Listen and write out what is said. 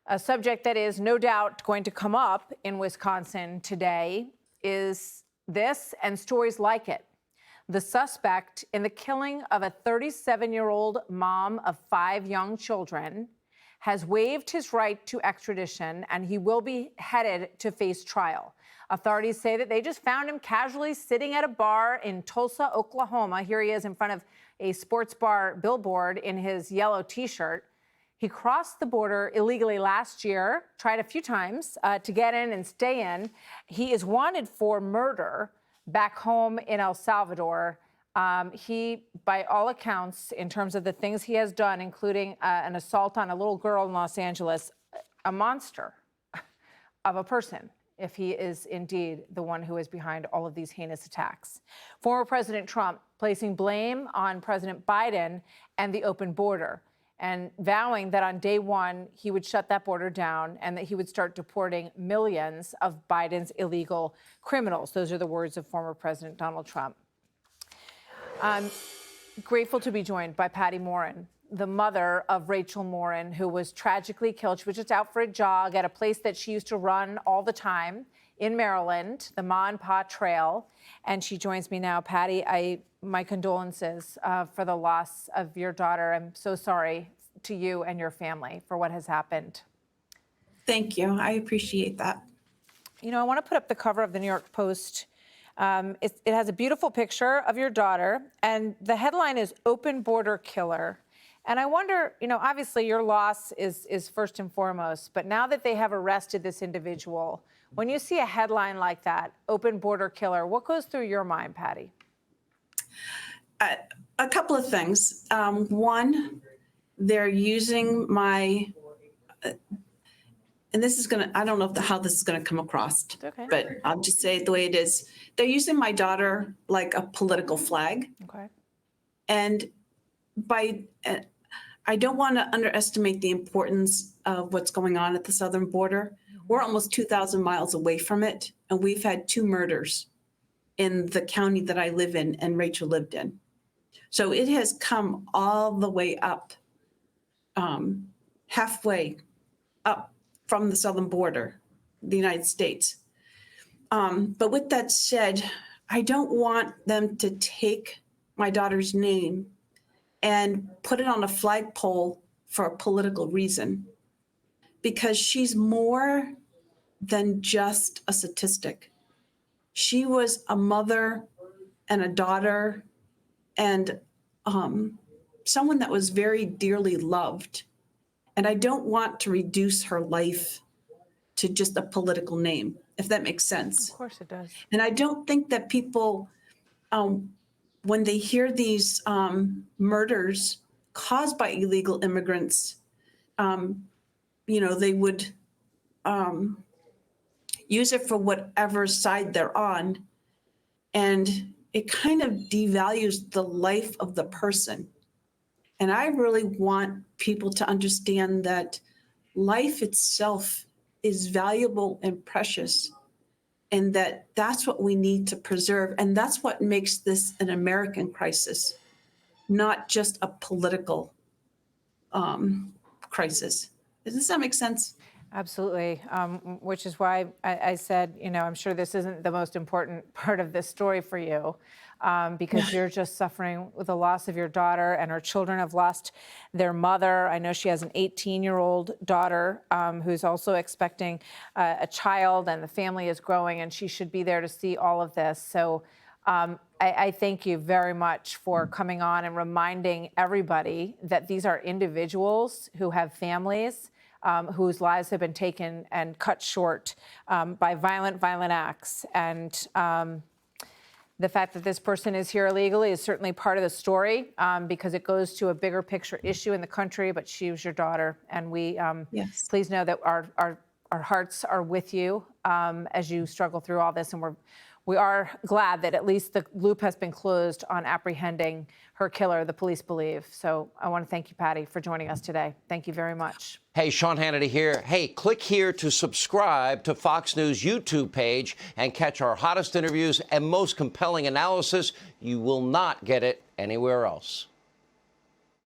A subject that is no doubt going to come up in Wisconsin today is this and stories like it. The suspect in the killing of a 37-year-old mom of 5 young children has waived his right to extradition, and he will be headed to face trial. Authorities say that they just found him casually sitting at a bar in Tulsa, Oklahoma. Here he is in front of a sports bar billboard in his yellow T-shirt. He crossed the border illegally last year, tried a few times to get in and stay in. He is wanted for murder back home in El Salvador. He, by all accounts, in terms of the things he has done, including an assault on a little girl in Los Angeles, a monster of a person, if he is indeed the one who is behind all of these heinous attacks. Former President Trump placing blame on President Biden and the open border, and vowing that on day one, he would shut that border down and that he would start deporting millions of Biden's illegal criminals. Those are the words of former President Donald Trump. I'm grateful to be joined by Patty Morin, the mother of Rachel Morin, who was tragically killed. She was just out for a jog at a place that she used to run all the time in Maryland, the Ma and Pa Trail. And she joins me now. Patty, my condolences for the loss of your daughter. I'm so sorry to you and your family for what has happened. Thank you. I appreciate that. You know, I want to put up the cover of the New York Post. It has a beautiful picture of your daughter, and the headline is "Open Border Killer." And I wonder, you know, obviously your loss is first and foremost, but now that they have arrested this individual, when you see a headline like that, "Open Border Killer," what goes through your mind, Patty? A couple of things. One, they're using my, and this is going to, I don't know how this is going to come across, Okay. But I'll just say it the way it is. They're using my daughter like a political flag. Okay. And I don't want to underestimate the importance of what's going on at the southern border. We're almost 2,000 miles away from it, and we've had 2 murders in the county that I live in and Rachel lived in. So it has come all the way up, halfway up from the southern border, the United States. But with that said, I don't want them to take my daughter's name and put it on a flagpole for a political reason, because she's more than just a statistic. She was a mother and a daughter and someone that was very dearly loved. And I don't want to reduce her life to just a political name, if that makes sense. Of course it does. And I don't think that people, when they hear these murders caused by illegal immigrants, you know, they would use it for whatever side they're on. And it kind of devalues the life of the person. And I really want people to understand that life itself is valuable and precious, and that that's what we need to preserve. And that's what makes this an American crisis, not just a political crisis. Does that make sense? Absolutely, which is why I said, you know, I'm sure this isn't the most important part of this story for you, because you're just suffering with the loss of your daughter, and her children have lost their mother. I know she has an 18-year-old daughter who's also expecting a child, and the family is growing, and she should be there to see all of this. So I thank you very much for coming on and reminding everybody that these are individuals who have families, whose lives have been taken and cut short by violent acts. And the fact that this person is here illegally is certainly part of the story, because it goes to a bigger picture issue in the country. But she was your daughter, and we Yes. please know that our hearts are with you as you struggle through all this. And we are glad that at least the loop has been closed on apprehending her killer, the police believe. So I want to thank you, Patty, for joining us today. Thank you very much. Hey, Sean Hannity here. Hey, click here to subscribe to Fox News YouTube page and catch our hottest interviews and most compelling analysis. You will not get it anywhere else.